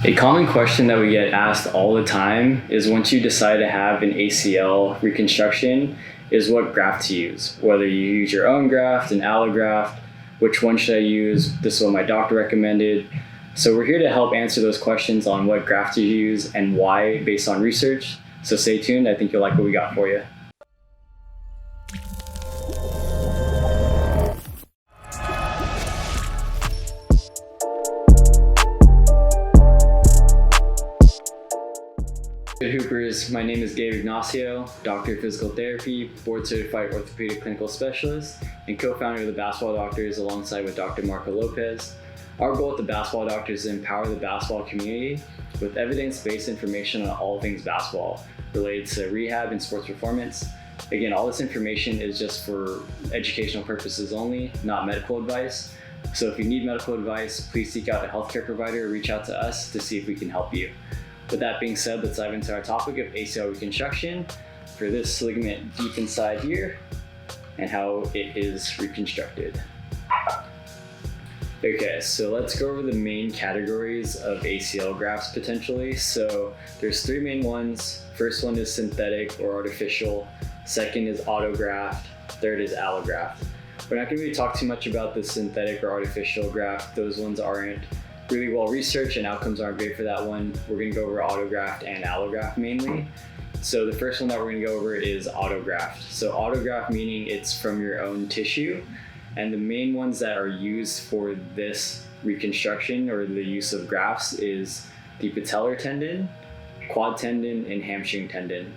A common question that we get asked all the time is once you decide to have an ACL reconstruction is what graft to use. Whether you use your own graft, an allograft, which one should I use? This is what my doctor recommended. So we're here to help answer those questions on what graft to use and why based on research. So stay tuned, I think you'll like what we got for you. Good Hoopers, my name is Gabe Ignacio, Doctor of Physical Therapy, Board Certified Orthopedic Clinical Specialist, and co-founder of the Basketball Doctors alongside with Dr. Marco Lopez. Our goal at the Basketball Doctors is to empower the basketball community with evidence-based information on all things basketball related to rehab and sports performance. Again, all this information is just for educational purposes only, not medical advice. So if you need medical advice, please seek out a healthcare provider or reach out to us to see if we can help you. With that being said, let's dive into our topic of ACL reconstruction for this ligament deep inside here and how it is reconstructed. Okay, so let's go over the main categories of ACL grafts potentially. So there's three main ones. First one is synthetic or artificial. Second is autograft. Third is allograft. We're not going to really talk too much about the synthetic or artificial graft. Those ones aren't really well researched and outcomes aren't great for that one. We're going to go over autograft and allograft mainly. So the first one that we're going to go over is autograft. So autograft meaning it's from your own tissue, and the main ones that are used for this reconstruction or the use of grafts is the patellar tendon, quad tendon, and hamstring tendon.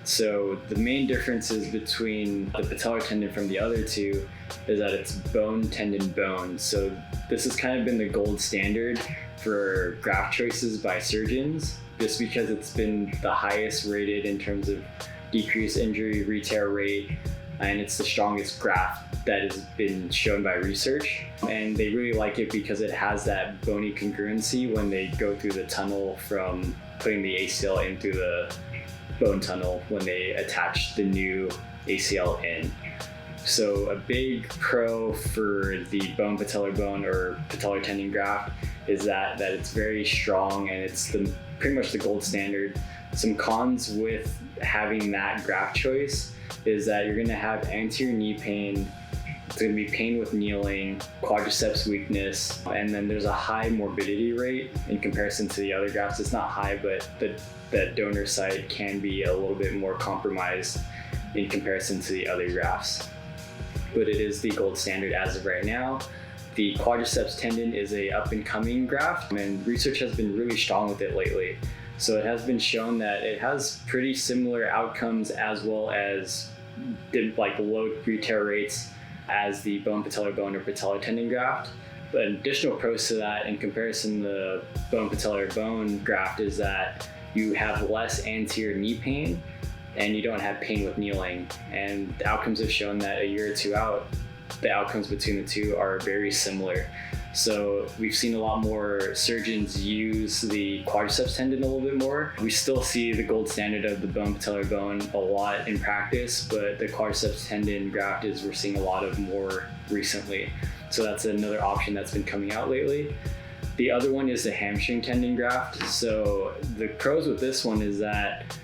So the main differences between the patellar tendon from the other two is that it's bone, tendon, bone. So this has kind of been the gold standard for graft choices by surgeons, just because it's been the highest rated in terms of decreased injury, re-tear rate, and it's the strongest graft that has been shown by research. And they really like it because it has that bony congruency when they go through the tunnel from putting the ACL in through the bone tunnel when they attach the new ACL in. So a big pro for the bone patellar bone or patellar tendon graft is that it's very strong and it's pretty much the gold standard. Some cons with having that graft choice is that you're going to have anterior knee pain. It's going to be pain with kneeling, quadriceps weakness, and then there's a high morbidity rate in comparison to the other grafts. It's not high, but the donor site can be a little bit more compromised in comparison to the other grafts. But it is the gold standard as of right now. The quadriceps tendon is a up and coming graft, and research has been really strong with it lately. So it has been shown that it has pretty similar outcomes as well as like low re-tear rates as the bone patellar bone or patellar tendon graft. But additional pros to that in comparison to the bone patellar bone graft is that you have less anterior knee pain and you don't have pain with kneeling. And the outcomes have shown that a year or two out, the outcomes between the two are very similar. So we've seen a lot more surgeons use the quadriceps tendon a little bit more. We still see the gold standard of the bone patellar bone a lot in practice, but the quadriceps tendon graft is we're seeing a lot of more recently. So that's another option that's been coming out lately. The other one is the hamstring tendon graft. So the pros with this one is that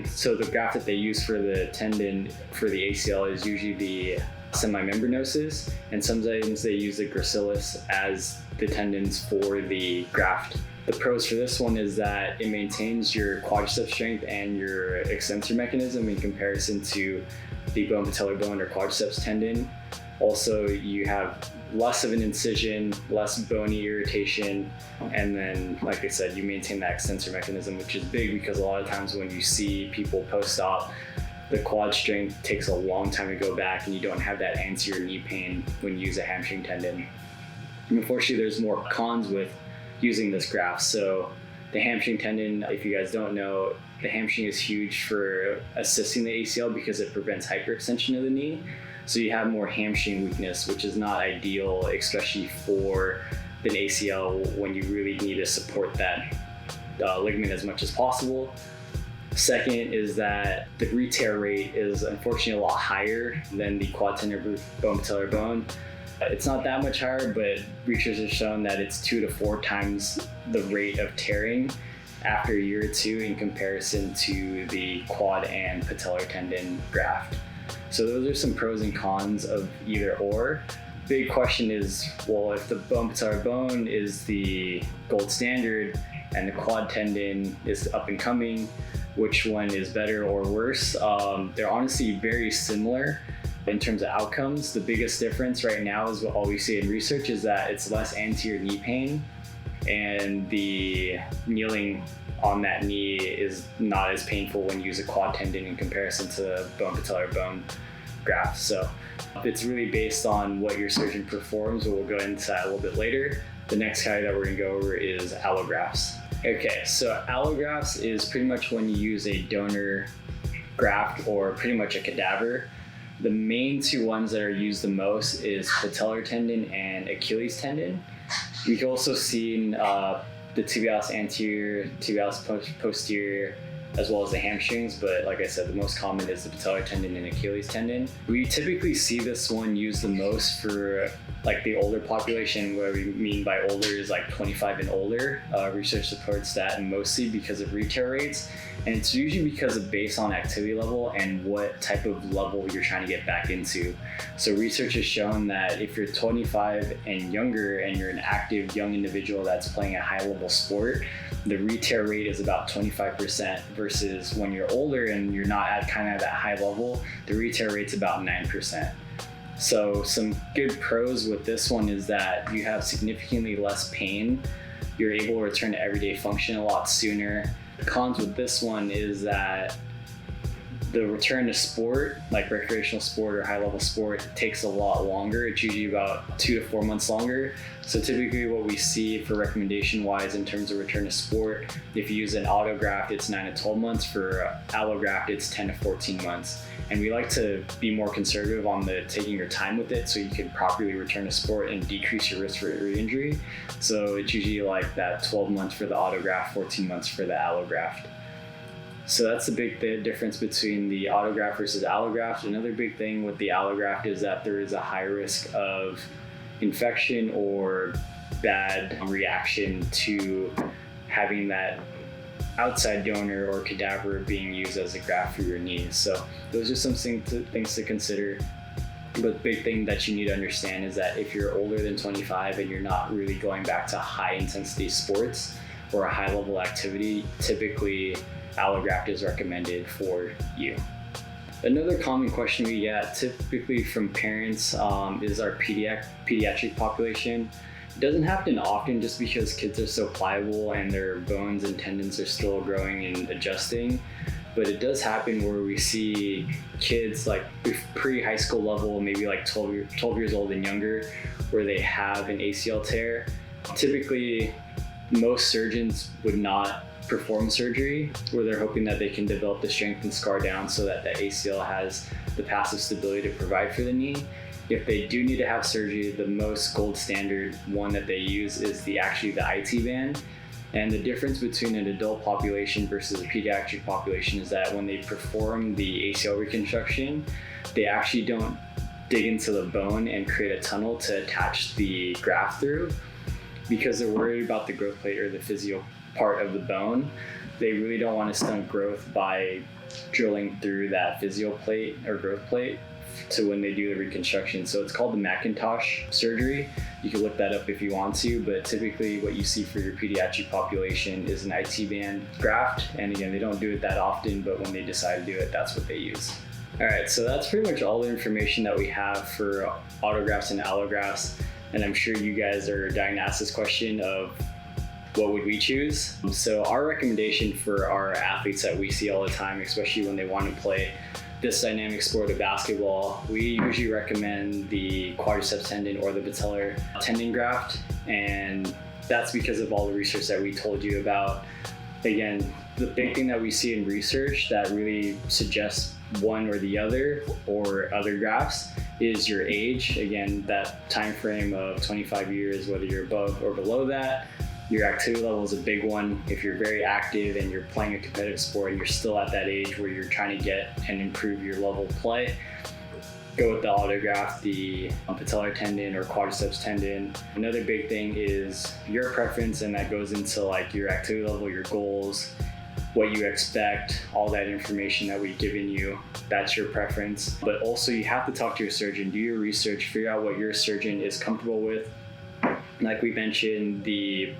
so the graft that they use for the tendon for the ACL is usually the semimembranosus, and sometimes they use the gracilis as the tendons for the graft. The pros for this one is that it maintains your quadriceps strength and your extensor mechanism in comparison to the bone patellar bone or quadriceps tendon. Also, you have less of an incision, less bony irritation, and then, like I said, you maintain that extensor mechanism, which is big because a lot of times when you see people post-op, the quad strength takes a long time to go back and you don't have that anterior knee pain when you use a hamstring tendon. And unfortunately, there's more cons with using this graft. So the hamstring tendon, if you guys don't know, the hamstring is huge for assisting the ACL because it prevents hyperextension of the knee. So you have more hamstring weakness, which is not ideal, especially for an ACL when you really need to support that ligament as much as possible. Second is that the re-tear rate is unfortunately a lot higher than the quad tendon bone patellar bone. It's not that much higher, but research has shown that it's 2 to 4 times the rate of tearing after a year or two in comparison to the quad and patellar tendon graft. So those are some pros and cons of either or. Big question is, well, if the bone patellar bone is the gold standard and the quad tendon is up and coming, which one is better or worse? They're honestly very similar in terms of outcomes. The biggest difference right now is what all we see in research is that it's less anterior knee pain, and the kneeling on that knee is not as painful when you use a quad tendon in comparison to bone patellar bone graft. So it's really based on what your surgeon performs, but we'll go into that a little bit later. The next category that we're gonna go over is allografts. Okay, so allografts is pretty much when you use a donor graft or pretty much a cadaver. The main two ones that are used the most is patellar tendon and Achilles tendon. We can also see the tibialis anterior, tibialis posterior, as well as the hamstrings, but like I said, the most common is the patellar tendon and Achilles tendon. We typically see this one used the most for like the older population. What we mean by older is like 25 and older. Research supports that, and mostly because of re-tear rates, and it's usually because of baseline activity level and what type of level you're trying to get back into. So research has shown that if you're 25 and younger and you're an active young individual that's playing a high level sport, the re-tear rate is about 25%, versus when you're older and you're not at kind of that high level, the re-tear rate's about 9%. So some good pros with this one is that you have significantly less pain. You're able to return to everyday function a lot sooner. The cons with this one is that the return to sport, like recreational sport or high level sport, takes a lot longer. It's usually about 2 to 4 months longer. So typically what we see for recommendation wise in terms of return to sport, if you use an autograft, it's 9 to 12 months. For allograft, it's 10 to 14 months. And we like to be more conservative on the taking your time with it so you can properly return to sport and decrease your risk for re-injury. So it's usually like that 12 months for the autograft, 14 months for the allograft. So that's the big difference between the autograft versus allograft. Another big thing with the allograft is that there is a high risk of infection or bad reaction to having that outside donor or cadaver being used as a graft for your knees. So those are some things to consider. But the big thing that you need to understand is that if you're older than 25 and you're not really going back to high intensity sports or a high level activity, typically allograft is recommended for you. Another common question we get typically from parents is our pediatric population. It doesn't happen often just because kids are so pliable and their bones and tendons are still growing and adjusting. But it does happen where we see kids like pre-high school level, maybe like 12 years old and younger, where they have an ACL tear. Typically, most surgeons would not perform surgery, where they're hoping that they can develop the strength and scar down so that the ACL has the passive stability to provide for the knee. If they do need to have surgery, the most gold standard one that they use is actually the IT band. And the difference between an adult population versus a pediatric population is that when they perform the ACL reconstruction, they actually don't dig into the bone and create a tunnel to attach the graft through, because they're worried about the growth plate or the physio part of the bone. They really don't want to stunt growth by drilling through that physio plate or growth plate to when they do the reconstruction. So it's called the Macintosh surgery. You can look that up if you want to, but typically what you see for your pediatric population is an IT band graft. And again, they don't do it that often, but when they decide to do it, that's what they use. All right, so that's pretty much all the information that we have for autografts and allografts. And I'm sure you guys are dying to ask this question of what would we choose? So our recommendation for our athletes that we see all the time, especially when they want to play this dynamic sport of basketball, we usually recommend the quadriceps tendon or the patellar tendon graft. And that's because of all the research that we told you about. Again, the big thing that we see in research that really suggests one or the other or other grafts is your age. Again, that time frame of 25 years, whether you're above or below that. Your activity level is a big one. If you're very active and you're playing a competitive sport and you're still at that age where you're trying to get and improve your level of play. go with the autograft, the patellar tendon or quadriceps tendon. Another big thing is your preference, and that goes into like your activity level, your goals, what you expect, all that information that we've given you. That's your preference. But also you have to talk to your surgeon, do your research, figure out what your surgeon is comfortable with. Like we mentioned, the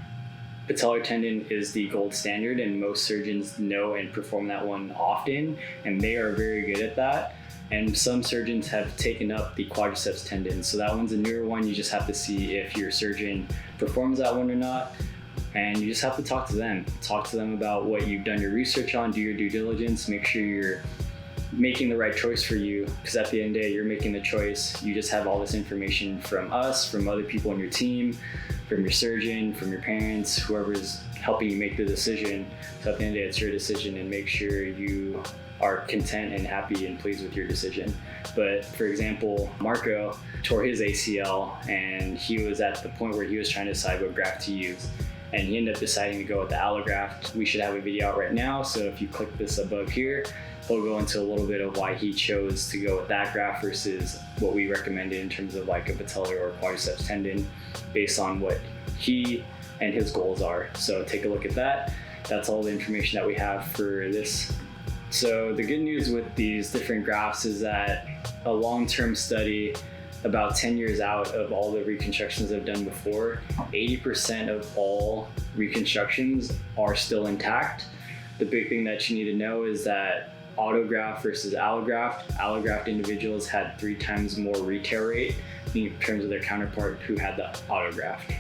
patellar tendon is the gold standard, and most surgeons know and perform that one often, and they are very good at that. And some surgeons have taken up the quadriceps tendon, so that one's a newer one. You just have to see if your surgeon performs that one or not, and you just have to talk to them. Talk to them about what you've done your research on, do your due diligence, make sure you're making the right choice for you, because at the end of the day, you're making the choice. You just have all this information from us, from other people on your team, from your surgeon, from your parents, whoever's helping you make the decision. So at the end of the day, it's your decision, and make sure you are content and happy and pleased with your decision. But for example, Marco tore his ACL, and he was at the point where he was trying to decide what graft to use. And he ended up deciding to go with the allograft. We should have a video out right now, so if you click this above here, he'll go into a little bit of why he chose to go with that graft versus what we recommended in terms of like a patellar or quadriceps tendon, based on what he and his goals are. So take a look at that. That's all the information that we have for this. So the good news with these different grafts is that a long-term study, about 10 years out of all the reconstructions I've done before, 80% of all reconstructions are still intact. The big thing that you need to know is that autograft versus allograft individuals had 3 times more re-tear rate in terms of their counterpart who had the autograft.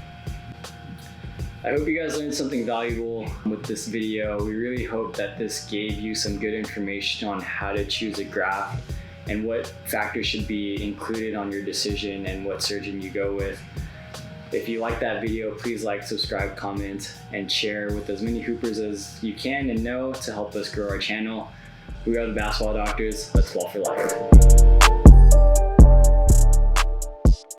I hope you guys learned something valuable with this video. We really hope that this gave you some good information on how to choose a graft and what factors should be included on your decision and what surgeon you go with. If you like that video, please like, subscribe, comment, and share with as many hoopers as you can and know to help us grow our channel. We are the Basketball Doctors. Let's ball for life.